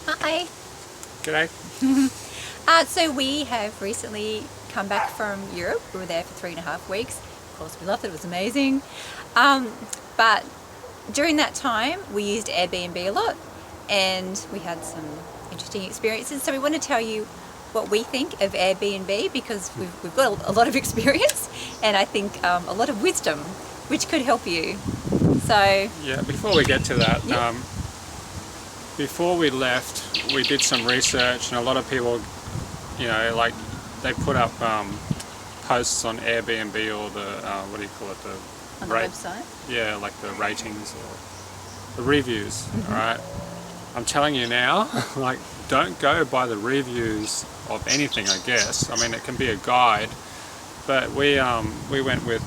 Hi. G'day. So we have recently come back from Europe. We were there for 3.5 weeks. Of course, we loved it. It was amazing. But during that time, we used Airbnb a lot, and we had some interesting experiences. So we want to tell you what we think of Airbnb, because we've got a lot of experience and I think a lot of wisdom, which could help you. So Yeah, before we get to that, Yeah. before we left, we did some research, and a lot of people, like they put up posts on Airbnb or the what do you call it, on the website. Yeah, like the ratings or the reviews. All right, I'm telling you now, like, don't go by the reviews of anything. I guess, I mean, it can be a guide, but we went with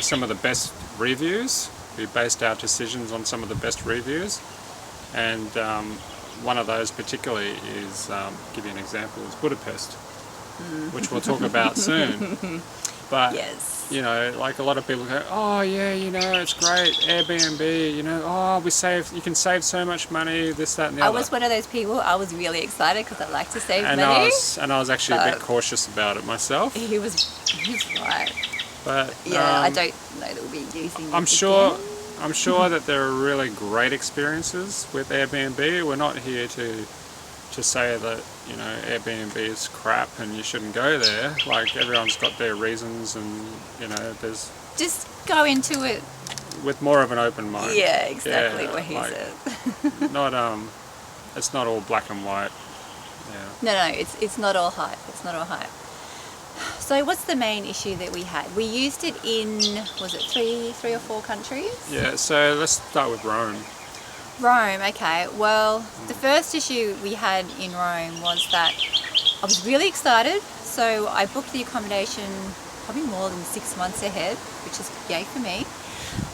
some of the best reviews. We based our decisions on some of the best reviews, and one of those particularly is, give you an example, is Budapest, which we'll talk about soon. But Yes. like a lot of people go, oh yeah, it's great, Airbnb, you can save so much money, this, that, and the I other. was one of those people. I was really excited because I like to save and money. I was actually a bit But cautious about it myself. He was right. But Yeah, I don't know that we'll be using I'm it sure again. I'm sure that there are really great experiences with Airbnb. We're not here to say that Airbnb is crap and you shouldn't go there. Like, everyone's got their reasons, and there's Just go into it. with more of an open mind. Yeah, exactly Yeah, what he like, said. not it's not all black and white. Yeah. No, it's not all hype. It's not all hype. So what's the main issue that we had? We used it in, was it three or four countries? Yeah, so let's start with Rome. Rome, okay. Well, the first issue we had in Rome was that I was really excited. So I booked the accommodation probably more than 6 months ahead, which is yay for me.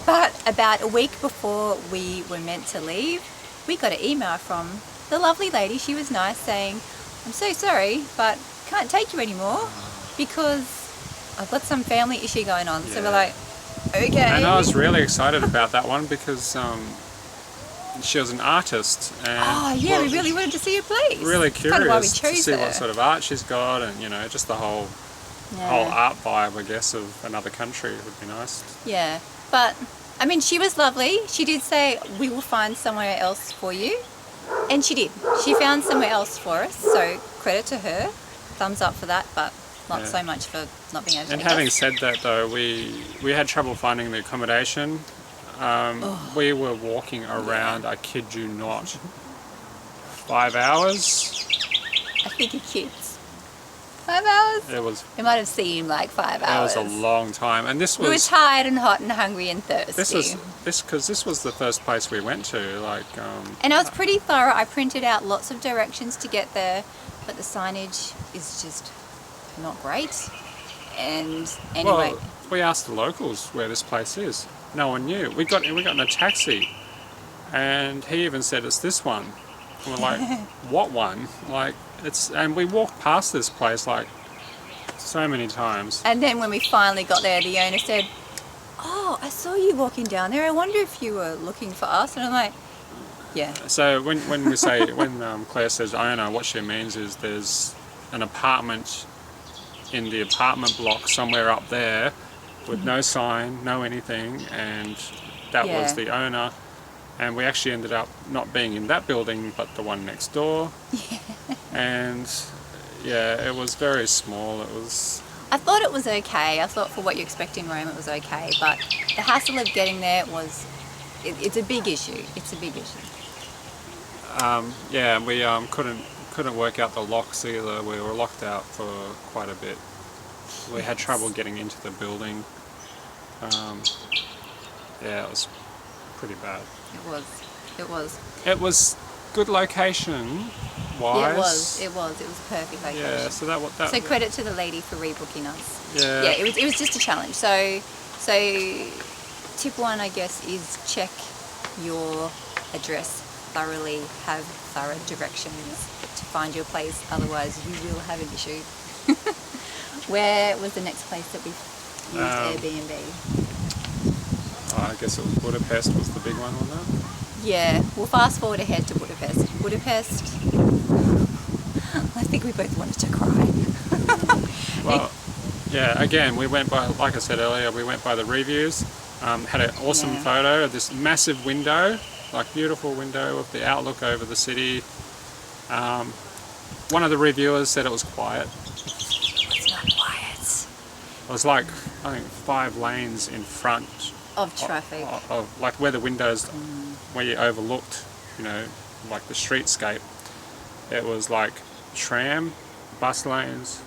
But about a week before we were meant to leave, we got an email from the lovely lady. She was nice, saying, I'm so sorry, but can't take you anymore because I've got some family issue going on. So we're like, okay. And I was really excited about that one because she was an artist, and Oh yeah, we really wanted to see her place. really That's kind of why we curious to chose see her. what sort of art she's got, and just the whole art vibe, I guess, of another country would be nice. Yeah, but I mean, she was lovely. She did say, we will find somewhere else for you. And she did. She found somewhere else for us, so credit to her. Thumbs up for that, but not so much for not being able to And take having us. said that, though, we had trouble finding the accommodation. We were walking around, I kid you not, 5 hours. I think your kids. 5 hours? It might have seemed like 5 hours. It was a long time, and this was. We were tired and hot and hungry and thirsty. This was the first place we went to. And I was pretty thorough. I printed out lots of directions to get there, but the signage is just not great. And anyway, Well, we asked the locals where this place is. No one knew. We got in a taxi, and he even said it's this one. And we're like, what one? And we walked past this place like so many times. and then when we finally got there, the owner said, oh, I saw you walking down there. I wonder if you were looking for us. And I'm like, yeah. So when Claire says owner, what she means is there's an apartment in the apartment block somewhere up there with no sign, no anything, and that was the owner. And we actually ended up not being in that building, but the one next door. Yeah. And yeah, it was very small. It was. I thought it was okay. I thought for what you expect in Rome, it was okay. But the hassle of getting there was, it's a big issue. It's a big issue. Yeah, we couldn't work out the locks either. We were locked out for quite a bit. We had trouble getting into the building. Yeah, it was pretty bad. It was. It was good location wise. It was a perfect location. Yeah, so that. So credit to the lady for rebooking us. Yeah. Yeah, it was just a challenge. So tip one, I guess, is check your address thoroughly. Have thorough directions to find your place. Otherwise, you will have an issue. Where was the next place that we used Airbnb? I guess it was Budapest was the big one on that. Yeah, we'll fast forward ahead to Budapest. Budapest. I think we both wanted to cry. Well, yeah, again, we went by, like I said earlier, we went by the reviews. Had an awesome photo of this massive window, like beautiful window of the outlook over the city. One of the reviewers said it was quiet. It's not quiet. It was like, I think, 5 lanes in front Of traffic. of like where the windows, where you overlooked, like the streetscape. It was like tram, bus lanes,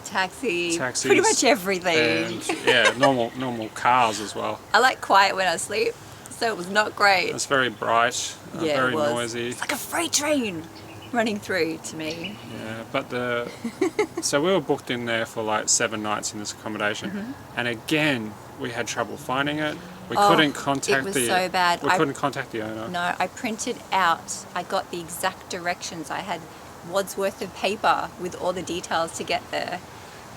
Taxis. taxis, Pretty much everything. and normal cars as well. I like quiet when I sleep, so it was not great. It's very bright, Yeah, very it was. noisy. It's like a freight train running through to me. Yeah, but so we were booked in there for like 7 nights in this accommodation, and again we had trouble finding it. We couldn't contact it was so bad. We couldn't contact the owner. No, I printed out. I got the exact directions. I had wads worth of paper with all the details to get there,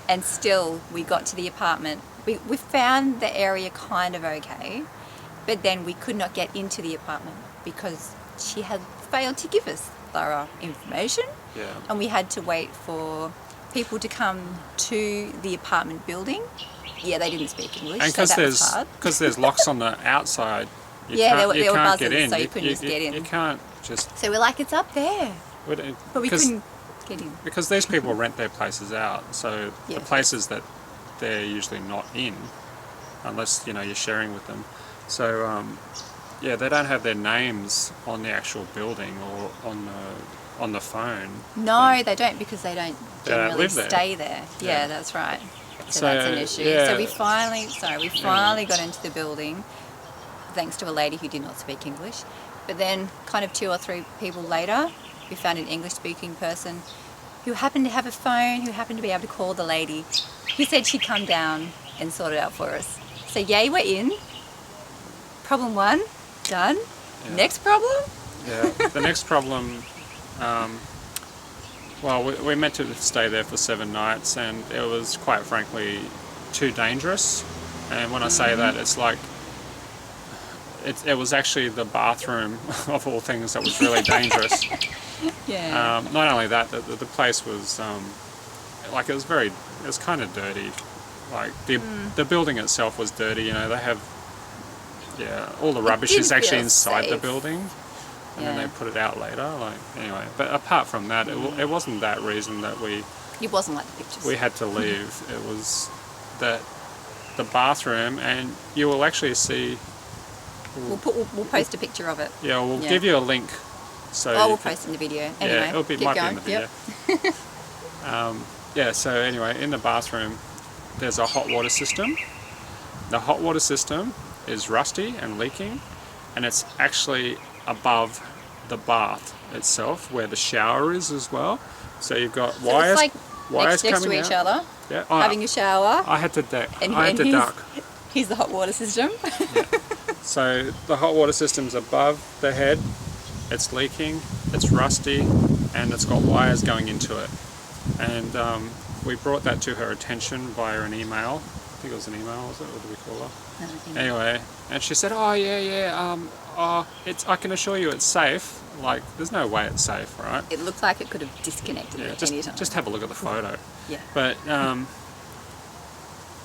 and still we got to the apartment. We found the area kind of okay, but then we could not get into the apartment because she had failed to give us thorough information. Yeah. And we had to wait for people to come to the apartment building. Yeah, they didn't speak English, And so that was hard. because there's locks on the outside, you Yeah, can't, there were can't buzzers, get in. so you couldn't just get in. You can't just. So we're like, it's up there, but we because- couldn't get in. Because these people rent their places out, so Yeah. the places that they're usually not in, unless you're sharing with them. So yeah, they don't have their names on the actual building or on the phone. No, they don't, because they don't They don't generally live there. stay there. Yeah, Yeah. that's right. So So, that's an issue. yeah. So we finally got into the building, thanks to a lady who did not speak English. But then, kind of 2 or 3 people later, we found an English-speaking person who happened to have a phone, who happened to be able to call the lady, who said she'd come down and sort it out for us. So yay, we're in. Problem 1, done. Yeah. Next problem? Yeah. The next problem. Well, we meant to stay there for 7 nights, and it was quite frankly too dangerous. And when I say that, it's like it was actually the bathroom of all things that was really dangerous. Yeah. Not only that, the place was like it was kind of dirty. Like the building itself was dirty. They have all the rubbish didn't is actually feel inside the safe. building. And then Yeah. they put it out later. Like anyway, but apart from that, it wasn't that reason that It wasn't like the pictures. we had to leave. It was that the bathroom, and you will actually see. We'll post a picture of it. Yeah, we'll Yeah. give you a link. So Oh, we'll you can- post in the video. Anyway, it'll keep might going. be in the video. Yep. So anyway, in the bathroom, there's a hot water system. The hot water system is rusty and leaking, and it's actually above the bath itself, where the shower is as well. So you've got So wires, it's like wires next to coming each out. other, Yeah, having a shower. I had to duck. And- I had and to he's- duck. Here's the hot water system. So the hot water system's above the head. It's leaking. It's rusty, and it's got wires going into it. And we brought that to her attention via an email. I think it was an email, was it? What do we call her? Anyway, and she said, "Oh yeah. I can assure you it's safe. Like, there's no way it's safe, right? It looks like it could have disconnected Yeah, at any time. just have a look at the photo." Yeah.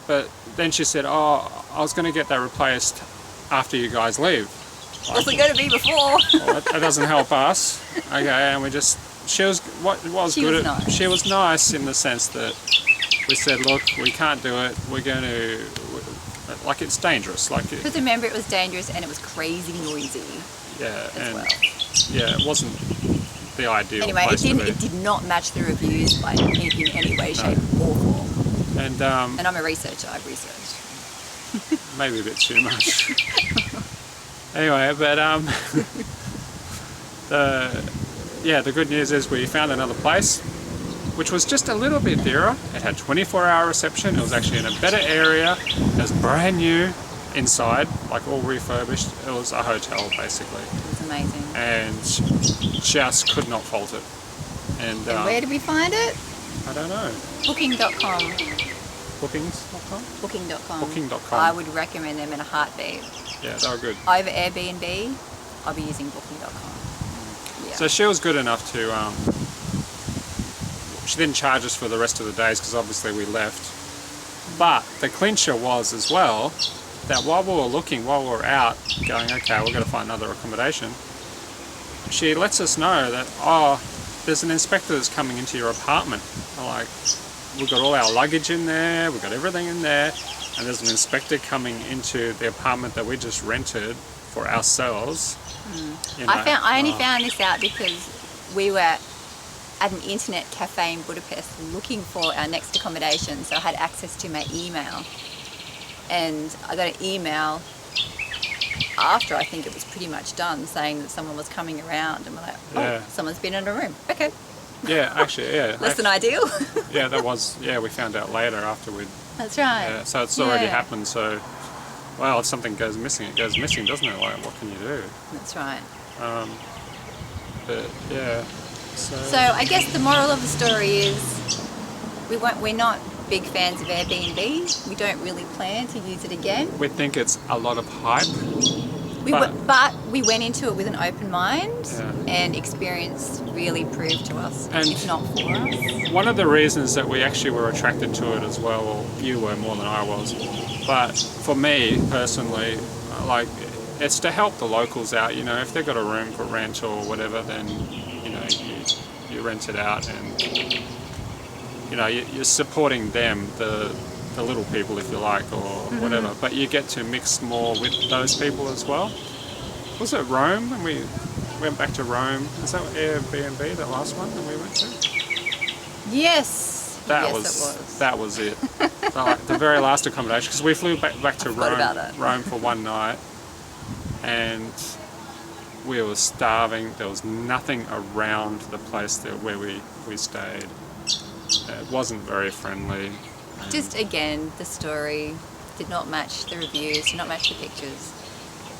But then she said, "Oh, I was going to get that replaced after you guys leave." What's it going to be before? Well, that doesn't help us. Okay, and she was good. nice. She was nice in the sense that we said, "Look, we can't do it. We're going to, like, it's dangerous." Like, Because remember, it was dangerous and it was crazy noisy yeah, as well. yeah, it wasn't the ideal Anyway, place to be. it did not match the reviews by in any way, shape, or form. And And I'm a researcher. I've researched. maybe a bit too much. Anyway, but the good news is we found another place, which was just a little bit dearer. It had 24-hour reception. It was actually in a better area. It was brand new inside, like all refurbished. It was a hotel basically, It was amazing. and just could not fault it. And And where did we find it? I don't know. Booking.com. Bookings.com? Booking.com. Booking.com. I would recommend them in a heartbeat. Yeah, they were good. Over Airbnb, I'll be using Booking.com. Yeah. So she was good enough to, she didn't charge us for the rest of the days because obviously we left. But the clincher was as well that while we were out going, okay, we've got to find another accommodation, she lets us know that, oh, there's an inspector that's coming into your apartment. I'm like, we've got all our luggage in there, we've got everything in there, and there's an inspector coming into the apartment that we just rented for ourselves. You know, I only found this out because we were at an internet cafe in Budapest looking for our next accommodation, so I had access to my email. And I got an email after I think it was pretty much done saying that someone was coming around, and we're like, oh, someone's been in a room. Okay. Yeah, actually, yeah. Less than ideal. Yeah, that was, we found out later after we'd... That's right. Yeah, so it's already happened, so, well, if something goes missing, it goes missing, doesn't it? Like, what can you do? That's right. But, yeah, So I guess the moral of the story is we're not big fans of Airbnb. We don't really plan to use it again. We think it's a lot of hype. But we went into it with an open mind, and experience really proved to us it's not for us. One of the reasons that we actually were attracted to it as well you were more than I was, but for me personally, like, it's to help the locals out. You know, if they've got a room for rent or whatever, then you rent it out, and you're supporting them, the little people, if you like, or whatever, but you get to mix more with those people as well. Was it Rome? And we went back to Rome. Is that Airbnb, that last one that we went to? Yes. That was it. The very last accommodation, because we flew back to Rome for one night, and we were starving. There was nothing around the place where we stayed. It wasn't very friendly. Just again, the story did not match the reviews, did not match the pictures.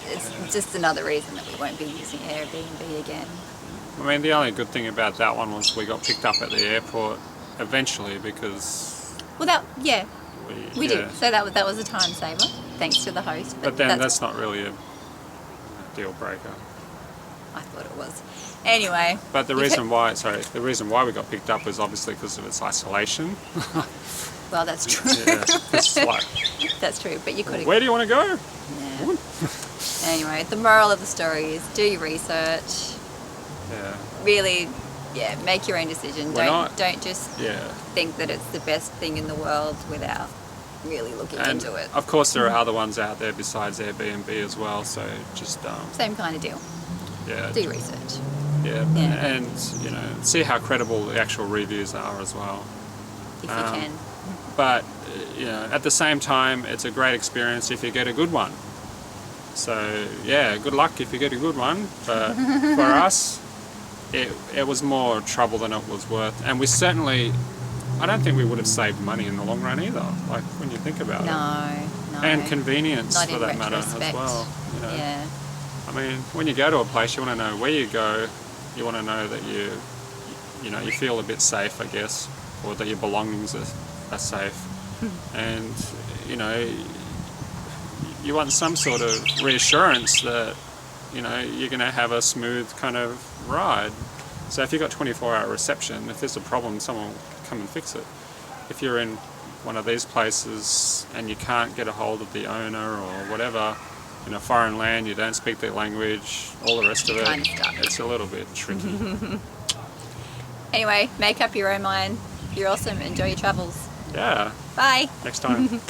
It's just another reason that we won't be using Airbnb again. I mean, the only good thing about that one was we got picked up at the airport eventually because... Well, we did. So that was a time saver, thanks to the host. But then that's not really a deal breaker. I thought it was. Anyway. But the reason why we got picked up was obviously because of its isolation. Well, that's true. Yeah, it's like, that's true, but you could have... Where do you want to go? Yeah. Anyway, the moral of the story is do your research. Yeah. Really, make your own decision. Don't just think that it's the best thing in the world without really looking into it. Of course, there are other ones out there besides Airbnb as well, so just... Same kind of deal. Yeah. Do your research. Yeah, and see how credible the actual reviews are as well. If you can. But at the same time, it's a great experience if you get a good one. So good luck if you get a good one. But for us, it was more trouble than it was worth, and I don't think we would have saved money in the long run either. Like when you think about it. No. And convenience Not for that matter as well. Yeah. I mean, when you go to a place, you want to know where you go. You want to know that you feel a bit safe, I guess, or that your belongings are safe. And, you want some sort of reassurance that, you're going to have a smooth kind of ride. So if you've got 24-hour reception, if there's a problem, someone will come and fix it. If you're in one of these places and you can't get a hold of the owner or whatever, in a foreign land, you don't speak their language, all the rest of it, it's a little bit tricky. Anyway, make up your own mind. You're awesome. Enjoy your travels. Yeah. Bye. Next time.